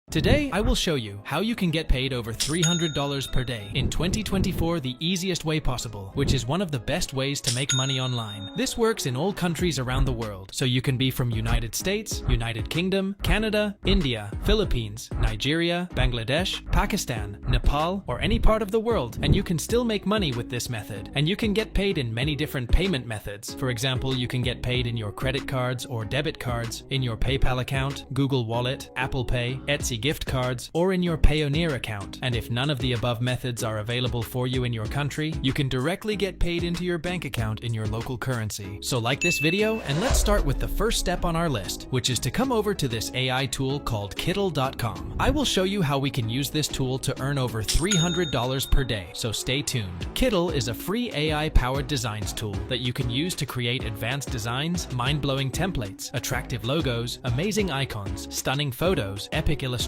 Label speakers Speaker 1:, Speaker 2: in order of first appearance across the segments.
Speaker 1: Today, I will show you how you can get paid over $300 per day in 2024 the easiest way possible, which is one of the best ways to make money online. This works in all countries around the world, so you can be from United States, United Kingdom, Canada, India, Philippines, Nigeria, Bangladesh, Pakistan, Nepal, or any part of the world, and you can still make money with this method. And you can get paid in many different payment methods. For example, you can get paid in your credit cards or debit cards, in your PayPal account, Google Wallet, Apple Pay, Etsy gift cards, or in your Payoneer account. And if none of the above methods are available for you in your country, you can directly get paid into your bank account in your local currency. So like this video, and let's start with the first step on our list, which is to come over to this AI tool called Kittle.com. I will show you how we can use this tool to earn over $300 per day, so stay tuned. Kittle is a free AI-powered designs tool that you can use to create advanced designs, mind-blowing templates, attractive logos, amazing icons, stunning photos, epic illustrations,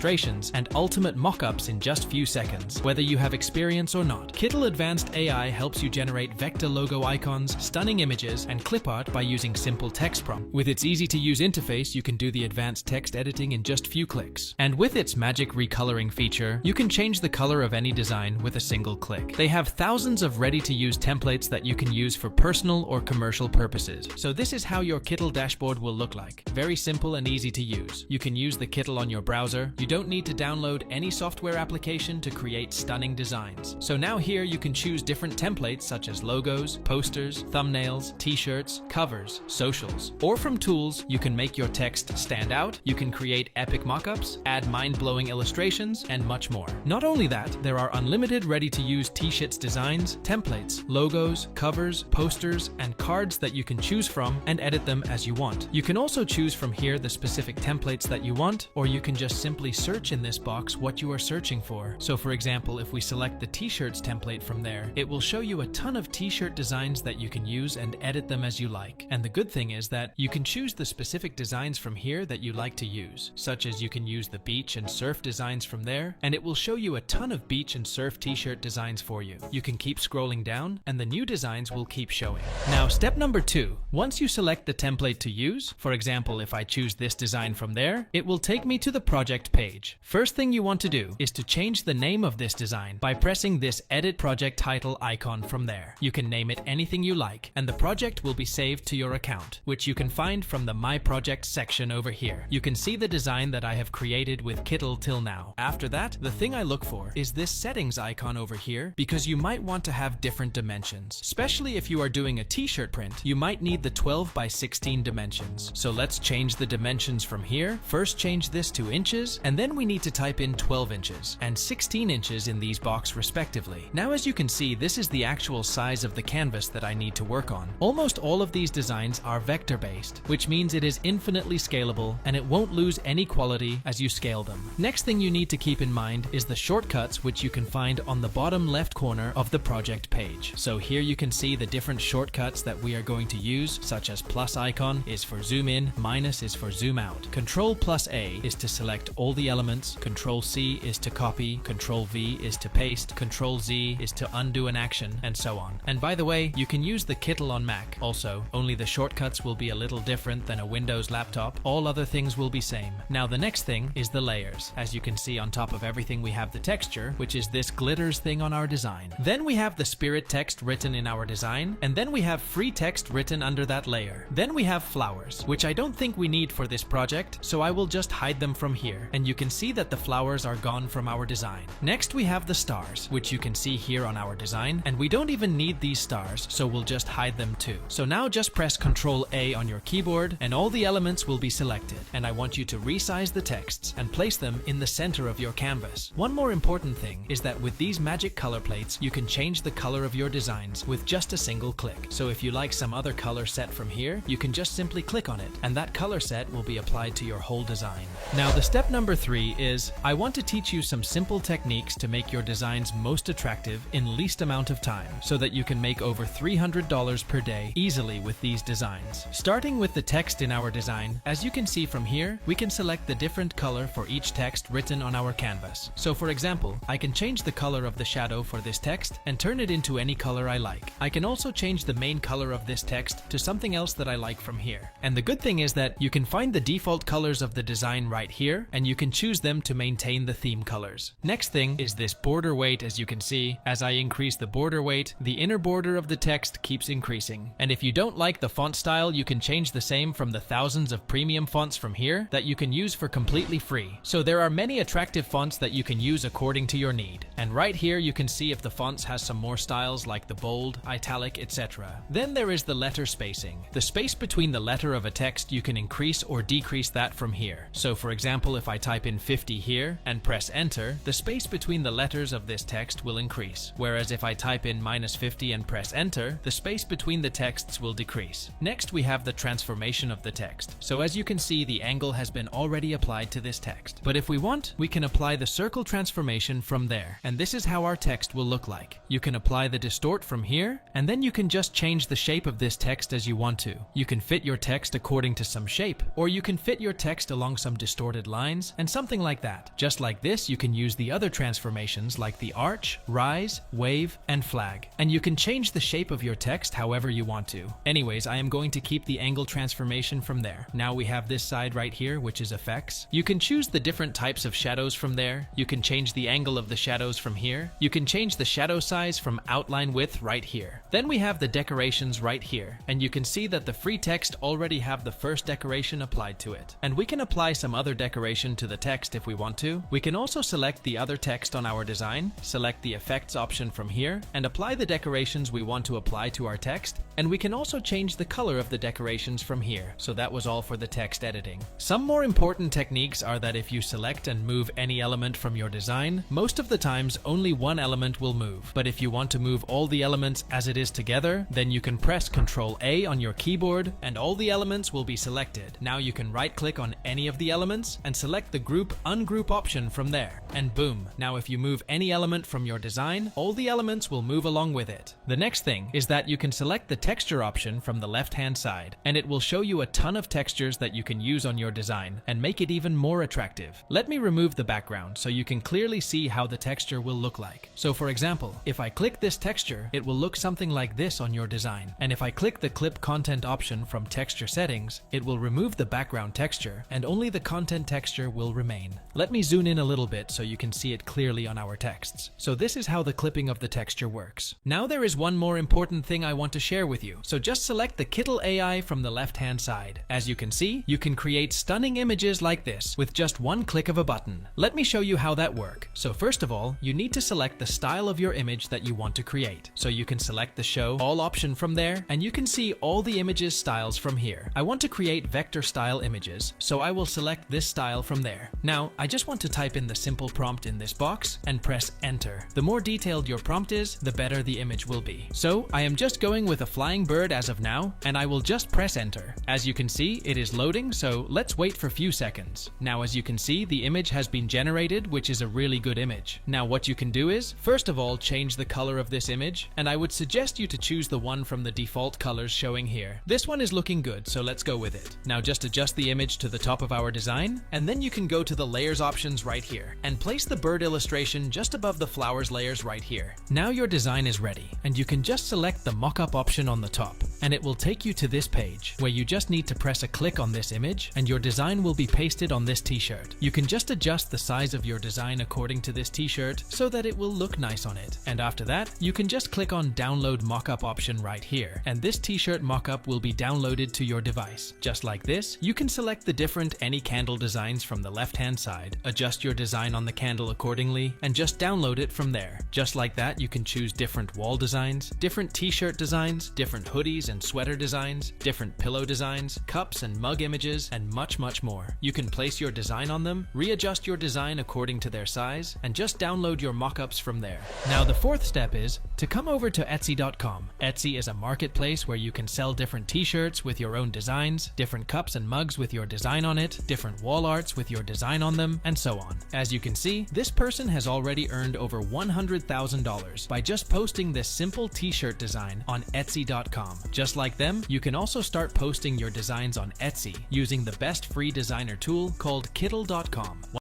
Speaker 1: and ultimate mock-ups in just few seconds, whether you have experience or not. Kittle Advanced AI helps you generate vector logo icons, stunning images, and clip art by using simple text prompt. With its easy-to-use interface, you can do the advanced text editing in just few clicks. And with its magic recoloring feature, you can change the color of any design with a single click. They have thousands of ready-to-use templates that you can use for personal or commercial purposes. So this is how your Kittle dashboard will look like. Very simple and easy to use. You can use the Kittle on your browser. You don't need to download any software application to create stunning designs. So now here you can choose different templates such as logos, posters, thumbnails, t-shirts, covers, socials. Or from tools, you can make your text stand out, you can create epic mockups, add mind-blowing illustrations, and much more. Not only that, there are unlimited ready-to-use t-shirts designs, templates, logos, covers, posters, and cards that you can choose from and edit them as you want. You can also choose from here the specific templates that you want, or you can just simply search in this box what you are searching for. So for example, if we select the t-shirts template from there, it will show you a ton of t-shirt designs that you can use and edit them as you like. And the good thing is that you can choose the specific designs from here that you like to use, such as you can use the beach and surf designs from there, and it will show you a ton of beach and surf t-shirt designs for you. You can keep scrolling down and the new designs will keep showing. Now step number 2, once you select the template to use, for example if I choose this design from there, it will take me to the project page. First thing you want to do is to change the name of this design by pressing this edit project title icon from there. You can name it anything you like and the project will be saved to your account, which you can find from the My Projects section over here. You can see the design that I have created with Kittle till now. After that, the thing I look for is this settings icon over here because you might want to have different dimensions. Especially if you are doing a t-shirt print, you might need the 12 by 16 dimensions. So let's change the dimensions from here. First change this to inches, and then we need to type in 12 inches and 16 inches in these boxes respectively. Now as you can see, this is the actual size of the canvas that I need to work on. Almost all of these designs are vector based, which means it is infinitely scalable and it won't lose any quality as you scale them. Next thing you need to keep in mind is the shortcuts, which you can find on the bottom left corner of the project page. So here you can see the different shortcuts that we are going to use, such as plus icon is for zoom in, minus is for zoom out. Control plus A is to select all the elements, Control C is to copy, Control V is to paste, Control Z is to undo an action, and so on. And by the way, you can use the Kittle on Mac also, only the shortcuts will be a little different than a Windows laptop. All other things will be same. Now the next thing is the layers. As you can see, on top of everything we have the texture, which is this glitters thing on our design. Then we have the spirit text written in our design, and then we have free text written under that layer. Then we have flowers, which I don't think we need for this project, so I will just hide them from here. And you can see that the flowers are gone from our design. Next we have the stars, which you can see here on our design, and we don't even need these stars, so we'll just hide them too. So now just press Ctrl A on your keyboard and all the elements will be selected, and I want you to resize the texts and place them in the center of your canvas. One more important thing is that with these magic color plates, you can change the color of your designs with just a single click. So if you like some other color set from here, you can just simply click on it and that color set will be applied to your whole design. Now the step number 3 is I want to teach you some simple techniques to make your designs most attractive in least amount of time so that you can make over $300 per day easily with these designs. Starting with the text in our design, as you can see from here, we can select the different color for each text written on our canvas. So for example, I can change the color of the shadow for this text and turn it into any color I like. I can also change the main color of this text to something else that I like from here. And the good thing is that you can find the default colors of the design right here, and you can can choose them to maintain the theme colors. Next thing is this border weight. As you can see, as I increase the border weight, the inner border of the text keeps increasing. And if you don't like the font style, you can change the same from the thousands of premium fonts from here that you can use for completely free. So there are many attractive fonts that you can use according to your need. And right here you can see if the fonts has some more styles like the bold, italic, etc. Then there is the letter spacing. The space between the letter of a text, you can increase or decrease that from here. So for example, if I type in 50 here and press enter, the space between the letters of this text will increase. Whereas if I type in -50 and press enter, the space between the texts will decrease. Next we have the transformation of the text. So as you can see, the angle has been already applied to this text. But if we want, we can apply the circle transformation from there. And this is how our text will look like. You can apply the distort from here, and then you can just change the shape of this text as you want to. You can fit your text according to some shape, or you can fit your text along some distorted lines, and something like that. Just like this, you can use the other transformations like the arch, rise, wave, and flag. And you can change the shape of your text however you want to. Anyways, I am going to keep the angle transformation from there. Now we have this side right here, which is effects. You can choose the different types of shadows from there. You can change the angle of the shadows from here. You can change the shadow size from outline width right here. Then we have the decorations right here, and you can see that the free text already have the first decoration applied to it. And we can apply some other decoration to the text if we want to. We can also select the other text on our design, select the effects option from here, and apply the decorations we want to apply to our text. And we can also change the color of the decorations from here. So that was all for the text editing. Some more important techniques are that if you select and move any element from your design, most of the times only one element will move. But if you want to move all the elements as it is together, then you can press Ctrl A on your keyboard and all the elements will be selected. Now you can right click on any of the elements and select the group ungroup option from there. And boom. Now if you move any element from your design, all the elements will move along with it. The next thing is that you can select the texture option from the left hand side, and it will show you a ton of textures that you can use on your design and make it even more attractive. Let me remove the background so you can clearly see how the texture will look like. So for example, if I click this texture, it will look something like this on your design. And if I click the clip content option from texture settings, it will remove the background texture and only the content texture will remain. Let me zoom in a little bit so you can see it clearly on our texts. So this is how the clipping of the texture works. Now there is one more important thing I want to share with you. So just select the Kittle AI from the left hand side. As you can see, you can create stunning images like this with just one click of a button. Let me show you how that works. So first of all, you need to select the style of your image that you want to create. So you can select the show all option from there, and you can see all the images styles from here. I want to create vector style images, so I will select this style from there. Now, I just want to type in the simple prompt in this box and press enter. The more detailed your prompt is, the better the image will be. So I am just going with a flying bird as of now, and I will just press enter. As you can see, it is loading, so let's wait for a few seconds. Now as you can see, the image has been generated, which is a really good image. Now what you can do is, first of all, change the color of this image, and I would suggest you to choose the one from the default colors showing here. This one is looking good, so let's go with it. Now just adjust the image to the top of our design, and then you can go to the layers options right here, and place the bird illustration just above the flowers layers right here. Now your design is ready, and you can just select the mockup option on the top, and it will take you to this page, where you just need to press a click on this image, and your design will be pasted on this t-shirt. You can just adjust the size of your design according to this t-shirt, so that it will look nice on it. And after that, you can just click on download mockup option right here, and this t-shirt mockup will be downloaded to your device. Just like this, you can select the different any candle designs from the left hand side, adjust your design on the candle accordingly, and just download it from there. Just like that, you can choose different wall designs, different t-shirt designs, different hoodies and sweater designs, different pillow designs, cups and mug images, and much more. You can place your design on them, readjust your design according to their size, and just download your mockups from there. Now the fourth step is to come over to Etsy.com. Etsy is a marketplace where you can sell different t-shirts with your own designs, different cups and mugs with your design on it, different wall arts with your design on them, and so on. As you can see, this person has already earned over $100,000 by just posting this simple t-shirt design on Etsy.com. Just like them, you can also start posting your designs on Etsy using the best free designer tool called Kittle.com.